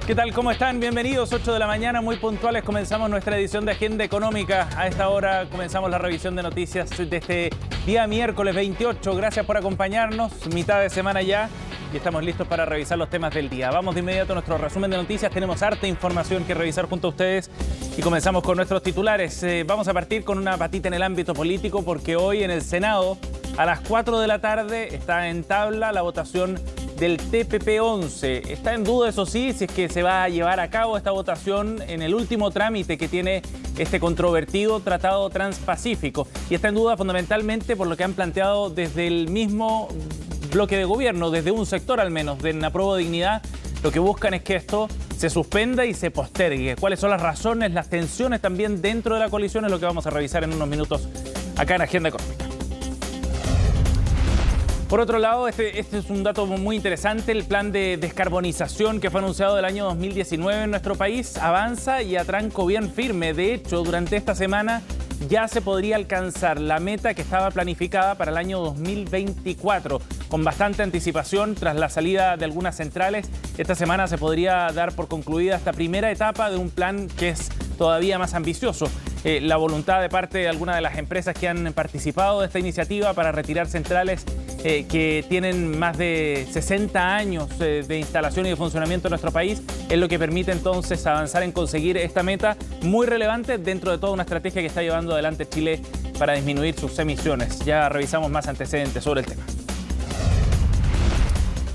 ¿Qué tal? ¿Cómo están? Bienvenidos, 8 de la mañana, muy puntuales. Comenzamos nuestra edición de Agenda Económica. A esta hora comenzamos la revisión de noticias de este día miércoles 28. Gracias por acompañarnos, mitad de semana ya, y estamos listos para revisar los temas del día. Vamos de inmediato a nuestro resumen de noticias. Tenemos harta información que revisar junto a ustedes y comenzamos con nuestros titulares. Vamos a partir con una patita en el ámbito político porque hoy en el Senado, a las 4 de la tarde, está en tabla la votación del TPP-11. Está en duda, eso sí, si es que se va a llevar a cabo esta votación en el último trámite que tiene este controvertido Tratado Transpacífico. Y está en duda fundamentalmente por lo que han planteado desde el mismo bloque de gobierno, desde un sector al menos, de Apruebo Dignidad. Lo que buscan es que esto se suspenda y se postergue. ¿Cuáles son las razones, las tensiones también dentro de la coalición? Es lo que vamos a revisar en unos minutos acá en Agenda Económica. Por otro lado, este es un dato muy interesante. El plan de descarbonización que fue anunciado del año 2019 en nuestro país avanza y a tranco bien firme. De hecho, durante esta semana ya se podría alcanzar la meta que estaba planificada para el año 2024. Con bastante anticipación, tras la salida de algunas centrales, esta semana se podría dar por concluida esta primera etapa de un plan que es todavía más ambicioso. La voluntad de parte de algunas de las empresas que han participado de esta iniciativa para retirar centrales que tienen más de 60 años de instalación y de funcionamiento en nuestro país, es lo que permite entonces avanzar en conseguir esta meta muy relevante dentro de toda una estrategia que está llevando adelante Chile para disminuir sus emisiones. Ya revisamos más antecedentes sobre el tema.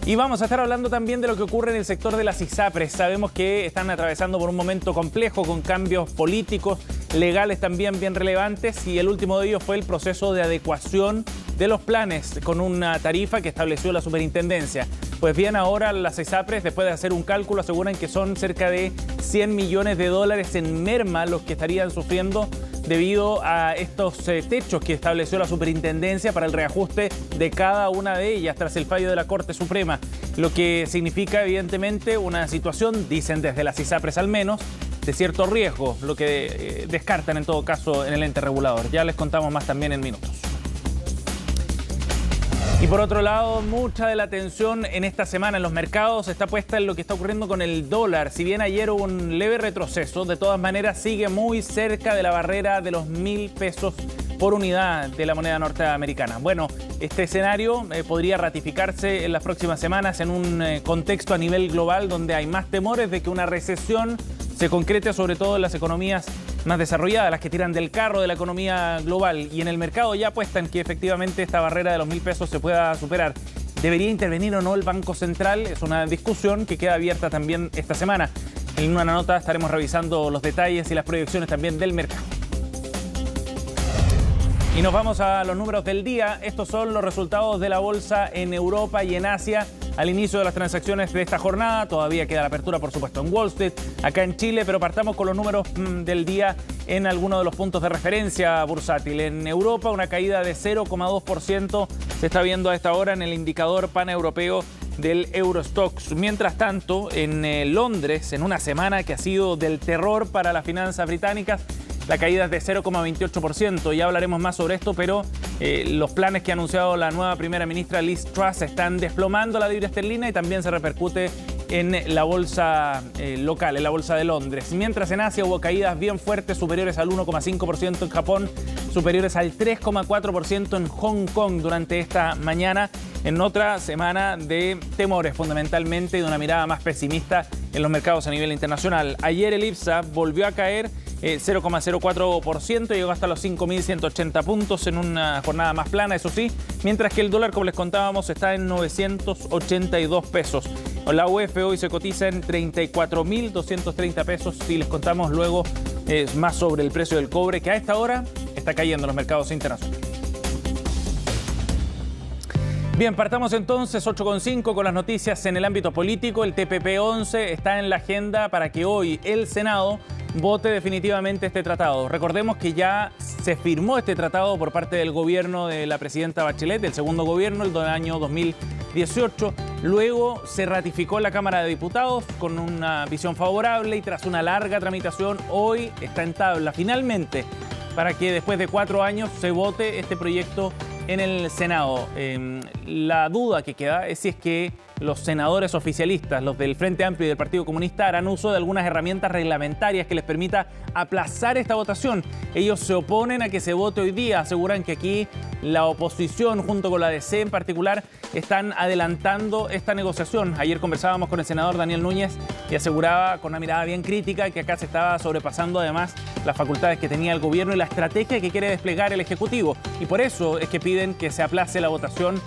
Y vamos a estar hablando también de lo que ocurre en el sector de las ISAPRES. Sabemos que están atravesando por un momento complejo con cambios políticos, legales también bien relevantes, y el último de ellos fue el proceso de adecuación de los planes con una tarifa que estableció la superintendencia. Pues bien, ahora las ISAPRES, después de hacer un cálculo, aseguran que son cerca de 100 millones de dólares en merma los que estarían sufriendo debido a estos techos que estableció la superintendencia para el reajuste de cada una de ellas tras el fallo de la Corte Suprema. Lo que significa, evidentemente, una situación, dicen desde las ISAPRES al menos, de cierto riesgo, lo que descartan en todo caso en el ente regulador. Ya les contamos más también en minutos. Y por otro lado, mucha de la atención en esta semana en los mercados está puesta en lo que está ocurriendo con el dólar. Si bien ayer hubo un leve retroceso, de todas maneras sigue muy cerca de la barrera de los 1.000 pesos por unidad de la moneda norteamericana. Bueno, este escenario podría ratificarse en las próximas semanas en un contexto a nivel global donde hay más temores de que una recesión se concrete, sobre todo en las economías más desarrolladas, las que tiran del carro de la economía global, y en el mercado ya apuestan que efectivamente esta barrera de los 1.000 pesos se pueda superar. ¿Debería intervenir o no el Banco Central? Es una discusión que queda abierta también esta semana. En una nota estaremos revisando los detalles y las proyecciones también del mercado. Y nos vamos a los números del día. Estos son los resultados de la bolsa en Europa y en Asia al inicio de las transacciones de esta jornada. Todavía queda la apertura, por supuesto, en Wall Street, acá en Chile, pero partamos con los números del día en algunos de los puntos de referencia bursátil. En Europa, una caída de 0,2% se está viendo a esta hora en el indicador paneuropeo del Eurostoxx. Mientras tanto, en Londres, en una semana que ha sido del terror para las finanzas británicas, la caída es de 0,28%. Ya hablaremos más sobre esto, pero los planes que ha anunciado la nueva primera ministra Liz Truss están desplomando la libra esterlina y también se repercute en la bolsa local, en la bolsa de Londres. Mientras en Asia hubo caídas bien fuertes, superiores al 1,5% en Japón, superiores al 3,4% en Hong Kong durante esta mañana, en otra semana de temores fundamentalmente y de una mirada más pesimista en los mercados a nivel internacional. Ayer el IPSA volvió a caer 0,04%, llegó hasta los 5.180 puntos en una jornada más plana, eso sí, mientras que el dólar, como les contábamos, está en 982 pesos. La UF hoy se cotiza en 34.230 pesos y les contamos luego más sobre el precio del cobre, que a esta hora está cayendo en los mercados internacionales. Bien, partamos entonces 8,5 con las noticias en el ámbito político. El TPP-11 está en la agenda para que hoy el Senado vote definitivamente este tratado. Recordemos que ya se firmó este tratado por parte del gobierno de la presidenta Bachelet, del segundo gobierno, el año 2018. Luego se ratificó en la Cámara de Diputados con una visión favorable y tras una larga tramitación hoy está en tabla finalmente para que después de 4 años se vote este proyecto en el Senado. la duda que queda es si es que los senadores oficialistas, los del Frente Amplio y del Partido Comunista, harán uso de algunas herramientas reglamentarias que les permita aplazar esta votación. Ellos se oponen a que se vote hoy día, aseguran que aquí la oposición, junto con la DC en particular, están adelantando esta negociación. Ayer conversábamos con el senador Daniel Núñez y aseguraba con una mirada bien crítica que acá se estaba sobrepasando además las facultades que tenía el gobierno y la estrategia que quiere desplegar el Ejecutivo. Y por eso es que piden que se aplace la votación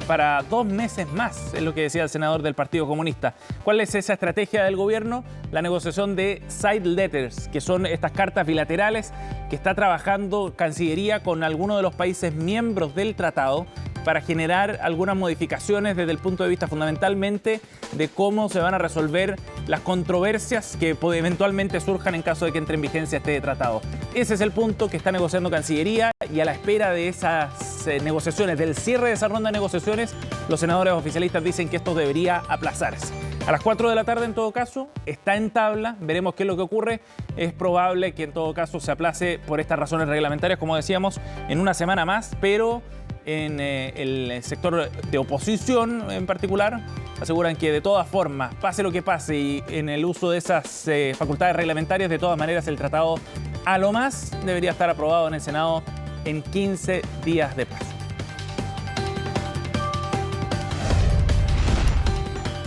para 2 meses más, es lo que decía el senador del Partido Comunista. ¿Cuál es esa estrategia del gobierno? La negociación de side letters, que son estas cartas bilaterales que está trabajando Cancillería con algunos de los países miembros del tratado para generar algunas modificaciones desde el punto de vista fundamentalmente de cómo se van a resolver las controversias que eventualmente surjan en caso de que entre en vigencia este tratado. Ese es el punto que está negociando Cancillería y a la espera de esas negociaciones, del cierre de esa ronda de negociaciones, los senadores oficialistas dicen que esto debería aplazarse. A las 4 de la tarde, en todo caso, está en tabla. Veremos qué es lo que ocurre. Es probable que, en todo caso, se aplace por estas razones reglamentarias, como decíamos, en una semana más, pero en el sector de oposición en particular aseguran que de todas formas, pase lo que pase y en el uso de esas facultades reglamentarias, de todas maneras el tratado a lo más debería estar aprobado en el Senado en 15 días de plazo.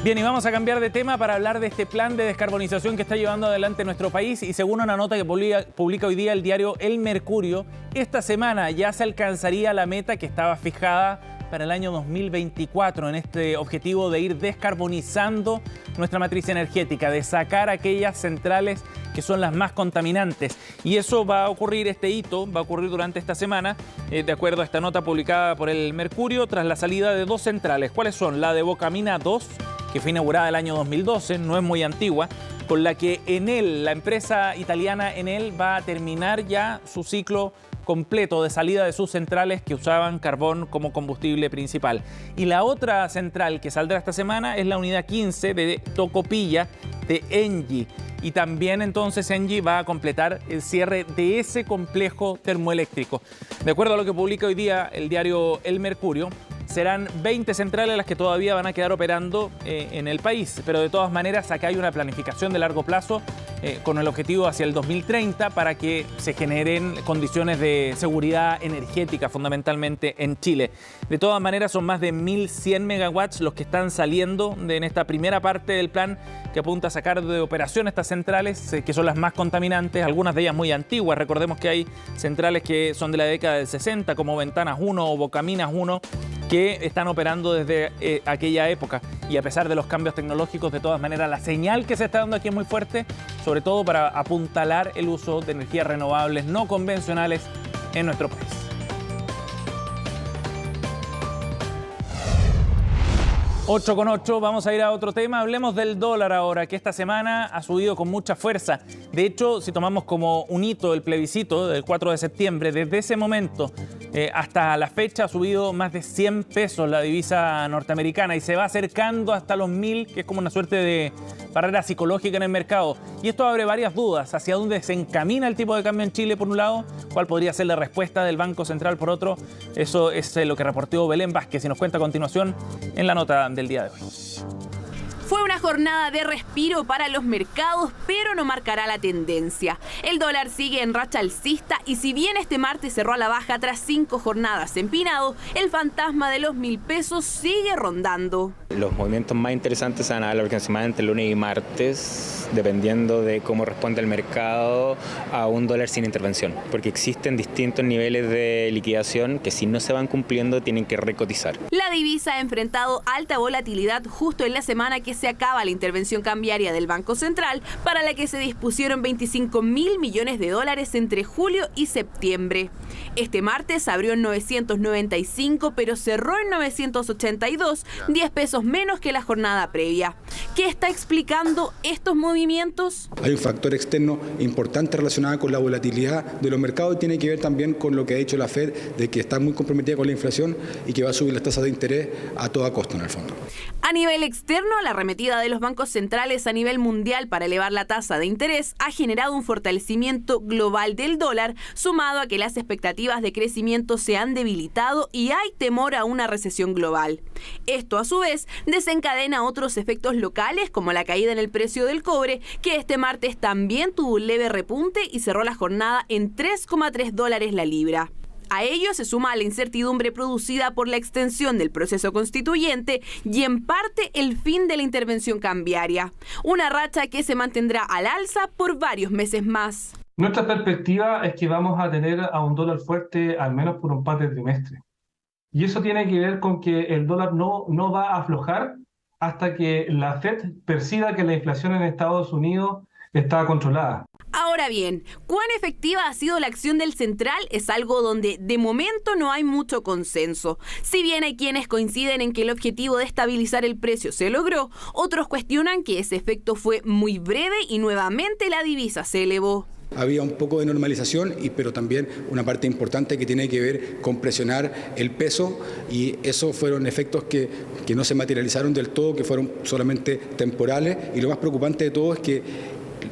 Bien, y vamos a cambiar de tema para hablar de este plan de descarbonización que está llevando adelante nuestro país y según una nota que publica hoy día el diario El Mercurio, esta semana ya se alcanzaría la meta que estaba fijada para el año 2024 en este objetivo de ir descarbonizando nuestra matriz energética, de sacar aquellas centrales que son las más contaminantes. Y eso va a ocurrir, este hito va a ocurrir durante esta semana, de acuerdo a esta nota publicada por El Mercurio, tras la salida de 2 centrales. ¿Cuáles son? La de Bocamina 2, que fue inaugurada el año 2012, no es muy antigua, con la que Enel, la empresa italiana Enel, va a terminar ya su ciclo completo de salida de sus centrales que usaban carbón como combustible principal. Y la otra central que saldrá esta semana es la unidad 15 de Tocopilla de Engie. Y también entonces Engie va a completar el cierre de ese complejo termoeléctrico. De acuerdo a lo que publica hoy día el diario El Mercurio, serán 20 centrales las que todavía van a quedar operando en el país, pero de todas maneras acá hay una planificación de largo plazo con el objetivo hacia el 2030 para que se generen condiciones de seguridad energética fundamentalmente en Chile. De todas maneras son más de 1.100 megawatts los que están saliendo en esta primera parte del plan que apunta a sacar de operación estas centrales que son las más contaminantes, algunas de ellas muy antiguas. Recordemos que hay centrales que son de la década del 60 como Ventanas 1 o Bocaminas 1 que están operando desde aquella época y a pesar de los cambios tecnológicos, de todas maneras la señal que se está dando aquí es muy fuerte, sobre todo para apuntalar el uso de energías renovables no convencionales en nuestro país. Ocho con 8, vamos a ir a otro tema. Hablemos del dólar ahora, que esta semana ha subido con mucha fuerza. De hecho, si tomamos como un hito el plebiscito del 4 de septiembre, desde ese momento hasta la fecha ha subido más de 100 pesos la divisa norteamericana y se va acercando hasta los 1.000, que es como una suerte de barrera psicológica en el mercado. Y esto abre varias dudas. ¿Hacia dónde se encamina el tipo de cambio en Chile, por un lado? ¿Cuál podría ser la respuesta del Banco Central, por otro? Eso es lo que reportó Belén Vázquez y nos cuenta a continuación en la nota del día de hoy. Fue una jornada de respiro para los mercados, pero no marcará la tendencia. El dólar sigue en racha alcista y si bien este martes cerró a la baja tras 5 jornadas empinado, el fantasma de los 1.000 pesos sigue rondando. Los movimientos más interesantes se van a dar aproximadamente lunes y martes, dependiendo de cómo responde el mercado a un dólar sin intervención, porque existen distintos niveles de liquidación que si no se van cumpliendo tienen que recotizar. La divisa ha enfrentado alta volatilidad justo en la semana que se acaba la intervención cambiaria del Banco Central, para la que se dispusieron 25.000 millones de dólares entre julio y septiembre. Este martes abrió en 995, pero cerró en 982, 10 pesos pesos menos que la jornada previa. ¿Qué está explicando estos movimientos? Hay un factor externo importante relacionado con la volatilidad de los mercados y tiene que ver también con lo que ha dicho la Fed, de que está muy comprometida con la inflación y que va a subir las tasas de interés a toda costa en el fondo. A nivel externo, la arremetida de los bancos centrales a nivel mundial para elevar la tasa de interés ha generado un fortalecimiento global del dólar, sumado a que las expectativas de crecimiento se han debilitado y hay temor a una recesión global. Esto, a su vez, desencadena otros efectos locales, como la caída en el precio del cobre, que este martes también tuvo un leve repunte y cerró la jornada en $3,3 la libra. A ello se suma la incertidumbre producida por la extensión del proceso constituyente y en parte el fin de la intervención cambiaria, una racha que se mantendrá al alza por varios meses más. Nuestra perspectiva es que vamos a tener a un dólar fuerte al menos por un par de trimestres. Y eso tiene que ver con que el dólar no va a aflojar hasta que la Fed perciba que la inflación en Estados Unidos está controlada. Ahora bien, ¿cuán efectiva ha sido la acción del central? Es algo donde de momento no hay mucho consenso. Si bien hay quienes coinciden en que el objetivo de estabilizar el precio se logró, otros cuestionan que ese efecto fue muy breve y nuevamente la divisa se elevó. Había un poco de normalización, pero también una parte importante que tiene que ver con presionar el peso, y esos fueron efectos que no se materializaron del todo, que fueron solamente temporales, y lo más preocupante de todo es que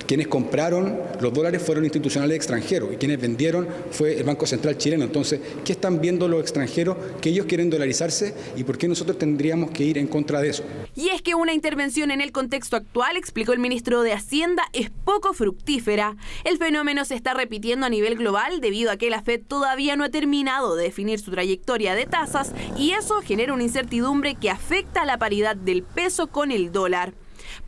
quienes compraron los dólares fueron institucionales extranjeros y quienes vendieron fue el Banco Central chileno. Entonces, ¿qué están viendo los extranjeros? Que ellos quieren dolarizarse y ¿por qué nosotros tendríamos que ir en contra de eso? Y es que una intervención en el contexto actual, explicó el ministro de Hacienda, es poco fructífera. El fenómeno se está repitiendo a nivel global debido a que la Fed todavía no ha terminado de definir su trayectoria de tasas y eso genera una incertidumbre que afecta a la paridad del peso con el dólar.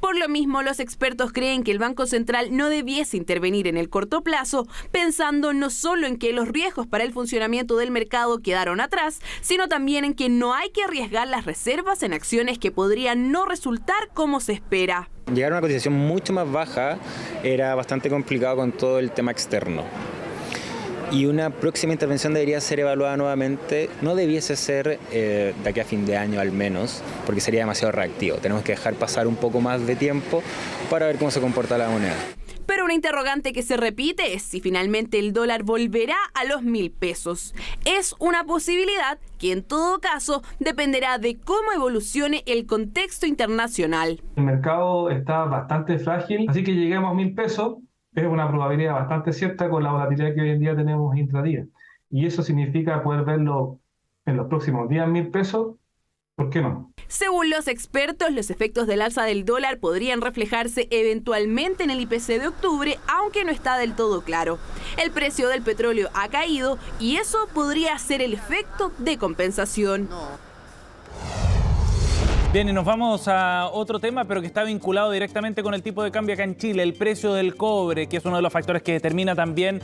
Por lo mismo, los expertos creen que el Banco Central no debiese intervenir en el corto plazo, pensando no solo en que los riesgos para el funcionamiento del mercado quedaron atrás, sino también en que no hay que arriesgar las reservas en acciones que podrían no resultar como se espera. Llegar a una cotización mucho más baja era bastante complicado con todo el tema externo. Y una próxima intervención debería ser evaluada nuevamente, no debiese ser de aquí a fin de año al menos, porque sería demasiado reactivo. Tenemos que dejar pasar un poco más de tiempo para ver cómo se comporta la moneda. Pero una interrogante que se repite es si finalmente el dólar volverá a los 1.000 pesos. Es una posibilidad que en todo caso dependerá de cómo evolucione el contexto internacional. El mercado está bastante frágil, así que lleguemos a 1.000 pesos. Es una probabilidad bastante cierta con la volatilidad que hoy en día tenemos intradía. Y eso significa poder verlo en los próximos días 1.000 pesos. ¿Por qué no? Según los expertos, los efectos del alza del dólar podrían reflejarse eventualmente en el IPC de octubre, aunque no está del todo claro. El precio del petróleo ha caído y eso podría ser el efecto de compensación. Bien, y nos vamos a otro tema, pero que está vinculado directamente con el tipo de cambio acá en Chile, el precio del cobre, que es uno de los factores que determina también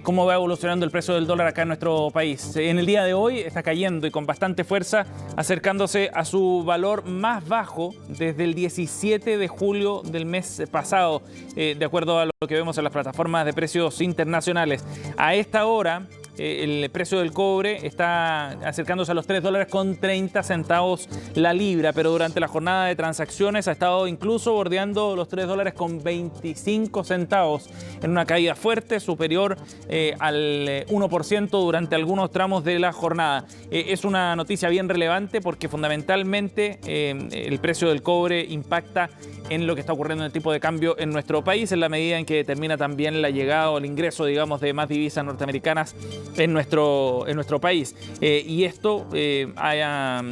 cómo va evolucionando el precio del dólar acá en nuestro país. En el día de hoy está cayendo y con bastante fuerza, acercándose a su valor más bajo desde el 17 de julio del mes pasado, de acuerdo a lo que vemos en las plataformas de precios internacionales. A esta hora, el precio del cobre está acercándose a los $3.30 la libra, pero durante la jornada de transacciones ha estado incluso bordeando los $3.25 en una caída fuerte superior al 1% durante algunos tramos de la jornada. Es una noticia bien relevante porque fundamentalmente el precio del cobre impacta en lo que está ocurriendo en el tipo de cambio en nuestro país, en la medida en que determina también la llegada o el ingreso, digamos, de más divisas norteamericanas en nuestro país. Y esto haya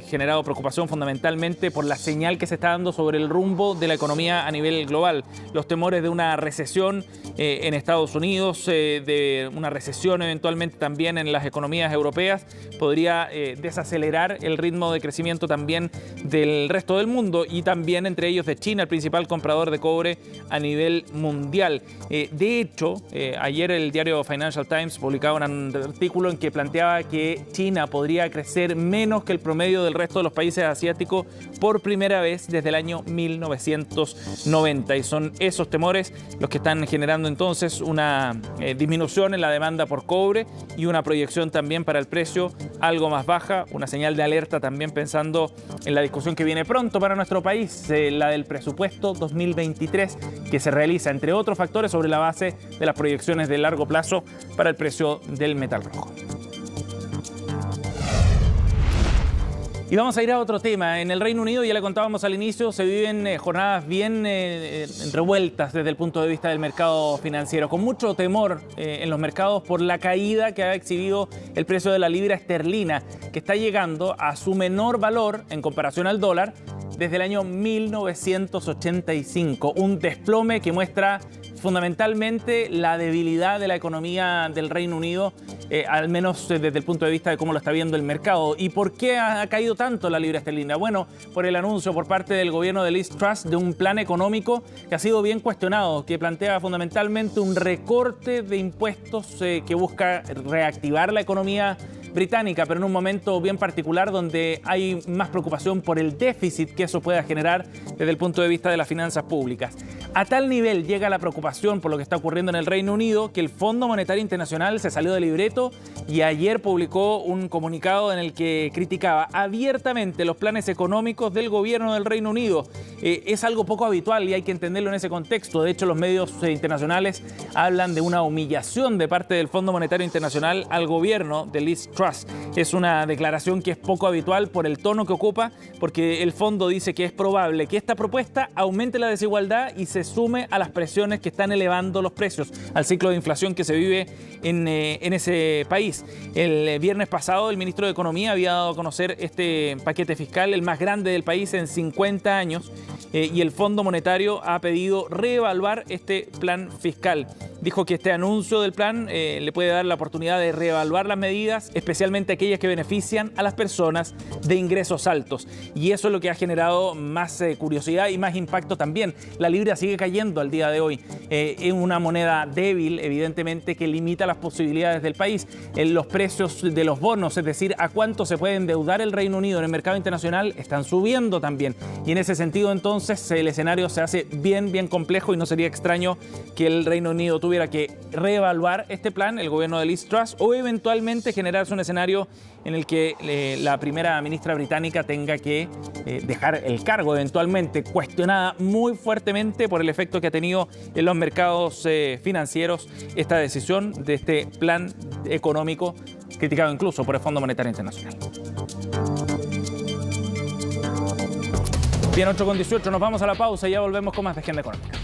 generado preocupación fundamentalmente por la señal que se está dando sobre el rumbo de la economía a nivel global. Los temores de una recesión en Estados Unidos, de una recesión eventualmente también en las economías europeas, podría desacelerar el ritmo de crecimiento también del resto del mundo y también entre ellos de China, el principal comprador de cobre a nivel mundial. De hecho, ayer el diario Financial Times publicaba una un artículo en que planteaba que China podría crecer menos que el promedio del resto de los países asiáticos por primera vez desde el año 1990. Y son esos temores los que están generando entonces una disminución en la demanda por cobre y una proyección también para el precio algo más baja, una señal de alerta también pensando en la discusión que viene pronto para nuestro país, la del presupuesto 2023, que se realiza, entre otros factores, sobre la base de las proyecciones de largo plazo para el precio del metal rojo. Y vamos a ir a otro tema. En el Reino Unido, ya le contábamos al inicio, se viven jornadas bien revueltas desde el punto de vista del mercado financiero, con mucho temor en los mercados por la caída que ha exhibido el precio de la libra esterlina, que está llegando a su menor valor en comparación al dólar desde el año 1985. Un desplome que muestra fundamentalmente la debilidad de la economía del Reino Unido, al menos desde el punto de vista de cómo lo está viendo el mercado. ¿Y por qué ha caído tanto la libra esterlina? Bueno, por el anuncio por parte del gobierno de Liz Truss de un plan económico que ha sido bien cuestionado, que plantea fundamentalmente un recorte de impuestos que busca reactivar la economía británica, pero en un momento bien particular donde hay más preocupación por el déficit que eso pueda generar desde el punto de vista de las finanzas públicas. A tal nivel llega la preocupación por lo que está ocurriendo en el Reino Unido que el Fondo Monetario Internacional se salió del libreto y ayer publicó un comunicado en el que criticaba abiertamente los planes económicos del gobierno del Reino Unido. Es algo poco habitual y hay que entenderlo en ese contexto. De hecho, los medios internacionales hablan de una humillación de parte del Fondo Monetario Internacional al gobierno de Liz Truss. Es una declaración que es poco habitual por el tono que ocupa, porque el fondo dice que es probable que esta propuesta aumente la desigualdad y se sume a las presiones que están elevando los precios, al ciclo de inflación que se vive en ese país. El viernes pasado el ministro de Economía había dado a conocer este paquete fiscal, el más grande del país en 50 años, y el Fondo Monetario ha pedido reevaluar este plan fiscal. Dijo que este anuncio del plan le puede dar la oportunidad de reevaluar las medidas, especialmente aquellas que benefician a las personas de ingresos altos. Y eso es lo que ha generado más curiosidad y más impacto también. La libra sigue cayendo al día de hoy. Es una moneda débil, evidentemente, que limita las posibilidades del país. Los precios de los bonos, es decir, a cuánto se puede endeudar el Reino Unido en el mercado internacional, están subiendo también. Y en ese sentido, entonces, el escenario se hace bien complejo y no sería extraño que el Reino Unido tuviera que reevaluar este plan, el gobierno de Liz Truss, o eventualmente generarse un escenario en el que la primera ministra británica tenga que dejar el cargo eventualmente, cuestionada muy fuertemente por el efecto que ha tenido en los mercados financieros esta decisión de este plan económico, criticado incluso por el Fondo Monetario Internacional. Bien, 8:18, nos vamos a la pausa y ya volvemos con más de Agenda Económica.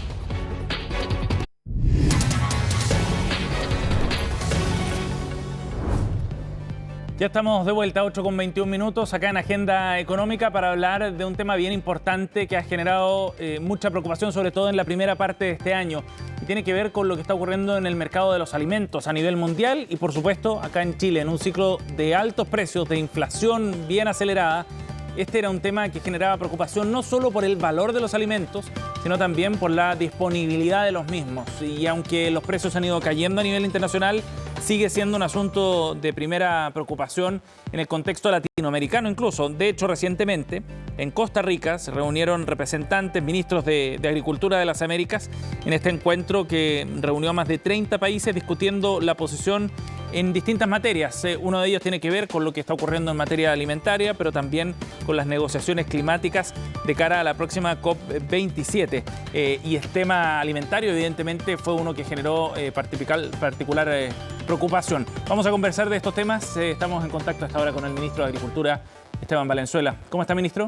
Ya estamos de vuelta, 8:21 acá en Agenda Económica, para hablar de un tema bien importante que ha generado mucha preocupación, sobre todo en la primera parte de este año. Y tiene que ver con lo que está ocurriendo en el mercado de los alimentos a nivel mundial y, por supuesto, acá en Chile, en un ciclo de altos precios, de inflación bien acelerada. Este era un tema que generaba preocupación no solo por el valor de los alimentos, sino también por la disponibilidad de los mismos. Y aunque los precios han ido cayendo a nivel internacional, sigue siendo un asunto de primera preocupación en el contexto latinoamericano incluso. De hecho, recientemente en Costa Rica se reunieron representantes, ministros de Agricultura de las Américas, en este encuentro que reunió a más de 30 países discutiendo la posición en distintas materias. Uno de ellos tiene que ver con lo que está ocurriendo en materia alimentaria, pero también con las negociaciones climáticas de cara a la próxima COP27. Y el tema alimentario, evidentemente, fue uno que generó particular preocupación. Vamos a conversar de estos temas. Estamos en contacto hasta ahora con el ministro de Agricultura, Esteban Valenzuela. ¿Cómo está, ministro?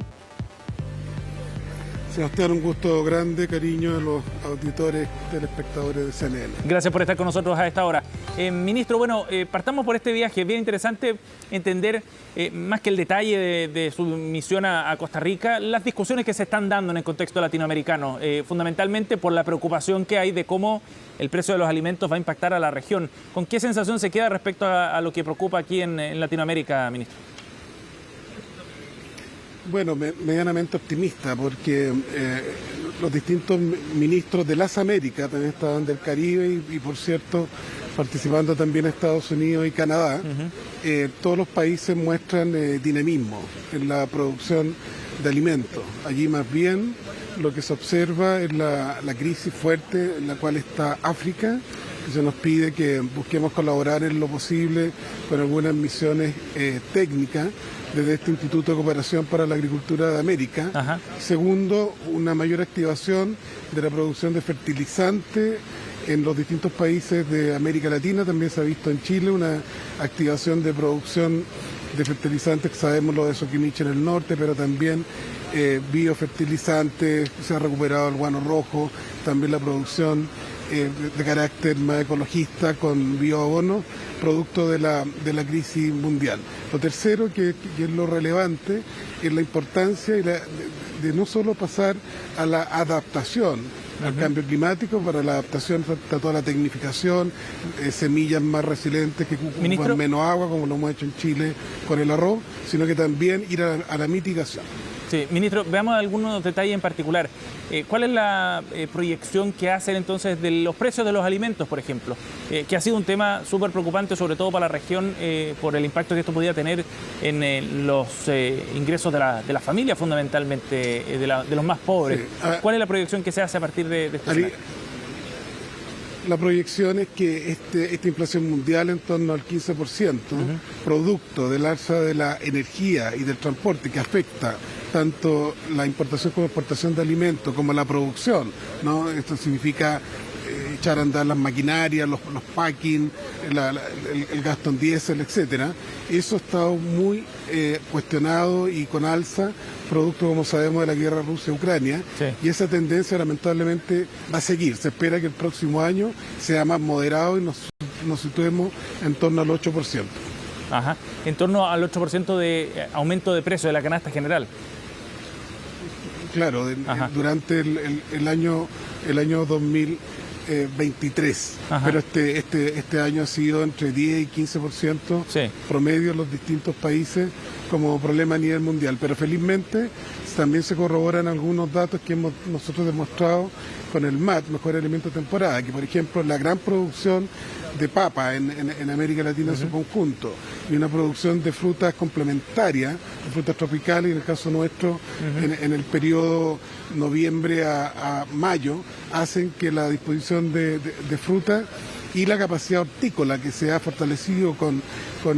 Sebastián, un gusto grande, cariño a los auditores, telespectadores de CNN. Gracias por estar con nosotros a esta hora. Ministro, bueno, partamos por este viaje. Es bien interesante entender, más que el detalle de su misión a Costa Rica, las discusiones que se están dando en el contexto latinoamericano, fundamentalmente por la preocupación que hay de cómo el precio de los alimentos va a impactar a la región. ¿Con qué sensación se queda respecto a lo que preocupa aquí en Latinoamérica, ministro? Bueno, medianamente optimista, porque los distintos ministros de las Américas también estaban del Caribe y por cierto, participando también Estados Unidos y Canadá, todos los países muestran dinamismo en la producción de alimentos. Allí más bien lo que se observa es la crisis fuerte en la cual está África, que se nos pide que busquemos colaborar en lo posible con algunas misiones técnicas desde este Instituto de Cooperación para la Agricultura de América. Ajá. Segundo, una mayor activación de la producción de fertilizantes en los distintos países de América Latina. También se ha visto en Chile una activación de producción de fertilizantes, sabemos lo de Soquimich en el norte, pero también biofertilizantes, se ha recuperado el guano rojo, también la producción de carácter más ecologista con bioabonos, producto de la crisis mundial. Lo tercero, que es lo relevante, es la importancia de no solo pasar a la adaptación al cambio climático, para la adaptación frente a toda la tecnificación, semillas más resilientes que ocupan menos agua, como lo hemos hecho en Chile con el arroz, sino que también ir a la mitigación. Sí, ministro, veamos algunos detalles en particular. ¿Cuál es la proyección que hacen entonces de los precios de los alimentos, por ejemplo? Que ha sido un tema súper preocupante, sobre todo para la región, por el impacto que esto podía tener en los ingresos de la familia, fundamentalmente, de los más pobres. Sí. ¿Cuál es la proyección que se hace a partir de este escenario? La proyección es que esta inflación mundial en torno al 15%, producto del alza de la energía y del transporte, que afecta tanto la importación como exportación de alimentos, como la producción, ¿no? Esto significa echar a andar las maquinarias, los packing, el gasto en diésel, etcétera. Eso ha estado muy cuestionado y con alza, producto, como sabemos, de la guerra Rusia-Ucrania. Sí. Y esa tendencia lamentablemente va a seguir. Se espera que el próximo año sea más moderado y nos situemos en torno al 8%. Ajá. En torno al 8% de aumento de precio de la canasta general. Claro, durante el año 2023, pero este año ha sido entre 10 y 15% promedio en los distintos países como problema a nivel mundial, pero felizmente también se corroboran algunos datos que hemos nosotros demostrado con el MAT, Mejor Alimento de Temporada, que por ejemplo la gran producción de papa en América Latina en su conjunto y una producción de frutas complementarias, de frutas tropicales, en el caso nuestro, en el periodo noviembre a mayo, hacen que la disposición de fruta y la capacidad hortícola que se ha fortalecido con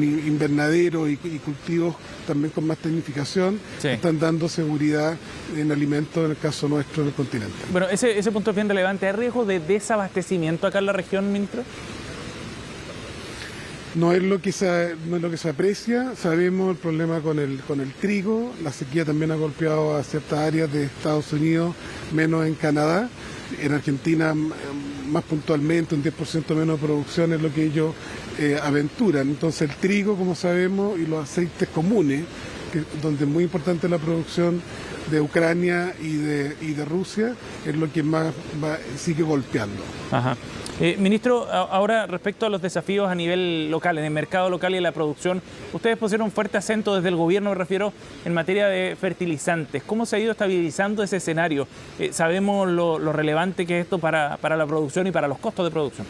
invernaderos y cultivos también con más tecnificación, están dando seguridad en alimentos en el caso nuestro en el continente. Bueno, ese punto es bien relevante. ¿Hay riesgo de desabastecimiento acá en la región, ministro? No es lo que se aprecia. Sabemos el problema con el trigo. La sequía también ha golpeado a ciertas áreas de Estados Unidos, menos en Canadá. En Argentina, más puntualmente, un 10% menos de producción es lo que ellos aventuran. Entonces el trigo, como sabemos, y los aceites comunes, donde es muy importante la producción de Ucrania y de Rusia, es lo que más sigue golpeando. Ajá. Ministro, ahora respecto a los desafíos a nivel local, en el mercado local y en la producción, ustedes pusieron fuerte acento desde el gobierno, me refiero, en materia de fertilizantes. ¿Cómo se ha ido estabilizando ese escenario? Sabemos lo relevante que es esto para la producción y para los costos de producción.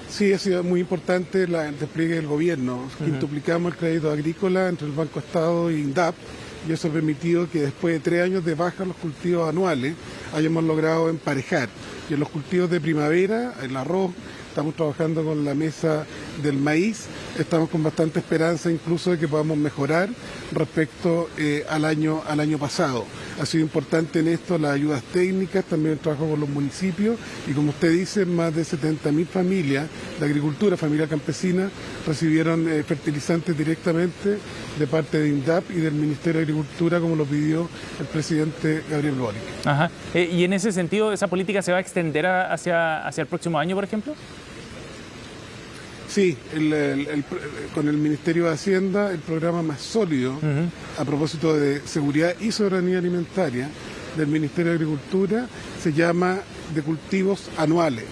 Sí, ha sido muy importante el despliegue del gobierno. Quintuplicamos el crédito agrícola entre el Banco Estado y INDAP, y eso ha permitido que después de 3 años de baja en los cultivos anuales hayamos logrado emparejar. Y en los cultivos de primavera, el arroz, estamos trabajando con la mesa del maíz, estamos con bastante esperanza incluso de que podamos mejorar respecto al año pasado. Ha sido importante en esto las ayudas técnicas, también el trabajo con los municipios y, como usted dice, más de 70.000 familias de agricultura, familia campesina, recibieron fertilizantes directamente de parte de INDAP y del Ministerio de Agricultura, como lo pidió el presidente Gabriel Boric. Ajá. ¿Y en ese sentido esa política se va a extender hacia el próximo año, por ejemplo? Sí, con el Ministerio de Hacienda, el programa más sólido a propósito de seguridad y soberanía alimentaria del Ministerio de Agricultura se llama de cultivos anuales.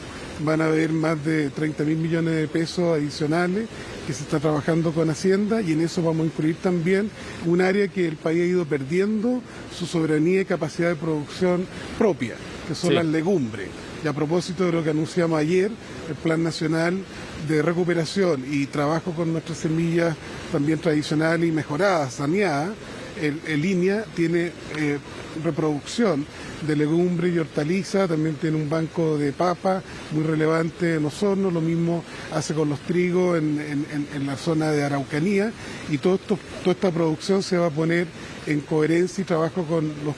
Van a haber más de 30.000 millones de pesos adicionales que se está trabajando con Hacienda, y en eso vamos a incluir también un área que el país ha ido perdiendo su soberanía y capacidad de producción propia, que son las legumbres. Y a propósito de lo que anunciamos ayer, el Plan Nacional de Recuperación y trabajo con nuestras semillas también tradicionales y mejoradas, saneadas, el INEA tiene reproducción de legumbre y hortaliza, también tiene un banco de papa muy relevante en Osorno, lo mismo hace con los trigos en la zona de Araucanía, y toda esta producción se va a poner en coherencia y trabajo con los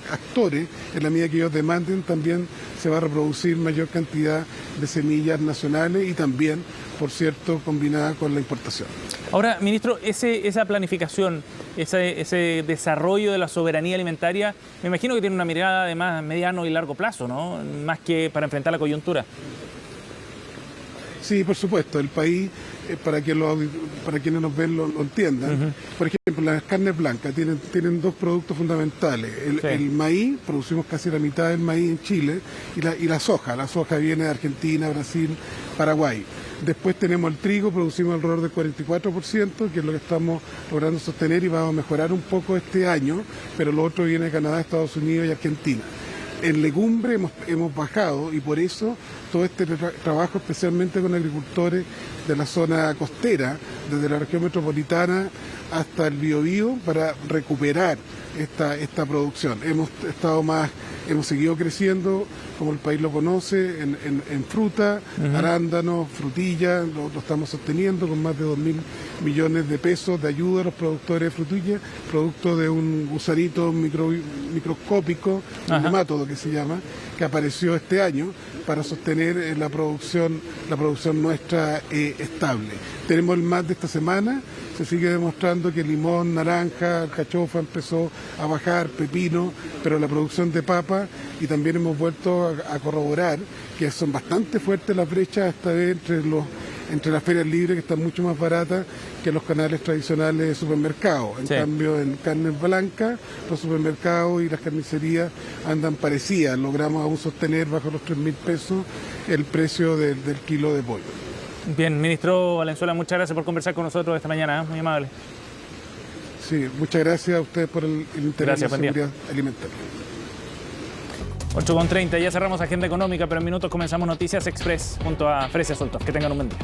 actores, en la medida que ellos demanden, también se va a reproducir mayor cantidad de semillas nacionales y también, por cierto, combinada con la importación. Ahora, ministro, esa planificación, ese desarrollo de la soberanía alimentaria, me imagino que tiene una mirada de más mediano y largo plazo, ¿no? Más que para enfrentar la coyuntura. Sí, por supuesto. El país, para quienes nos ven lo entiendan, por ejemplo, las carnes blancas tienen dos productos fundamentales. El maíz, producimos casi la mitad del maíz en Chile, y la soja. La soja viene de Argentina, Brasil, Paraguay. Después tenemos el trigo, producimos alrededor del 44%, que es lo que estamos logrando sostener y vamos a mejorar un poco este año, pero lo otro viene de Canadá, Estados Unidos y Argentina. En legumbre hemos bajado, y por eso todo este trabajo, especialmente con agricultores de la zona costera, desde la región metropolitana hasta el Biobío, para recuperar esta producción. Hemos seguido creciendo, como el país lo conoce, en fruta, arándanos, frutilla, lo estamos sosteniendo con más de 2.000 millones de pesos de ayuda a los productores de frutilla, producto de un gusarito microscópico, un nemátodo que se llama, que apareció este año para sostener la producción nuestra estable. Tenemos el MAT de esta semana, se sigue demostrando que limón, naranja, alcachofa empezó a bajar, pepino, pero la producción de papa, y también hemos vuelto a corroborar que son bastante fuertes las brechas esta vez entre las ferias libres, que están mucho más baratas que los canales tradicionales de supermercados. En cambio, en carnes blancas, los supermercados y las carnicerías andan parecidas. Logramos aún sostener bajo los 3.000 pesos el precio del kilo de pollo. Bien, ministro Valenzuela, muchas gracias por conversar con nosotros esta mañana, muy amable. Sí, muchas gracias a ustedes por el interés en la seguridad alimentaria. 8:30, ya cerramos agenda económica, pero en minutos comenzamos Noticias Express junto a Fresia Soltos. Que tengan un buen día.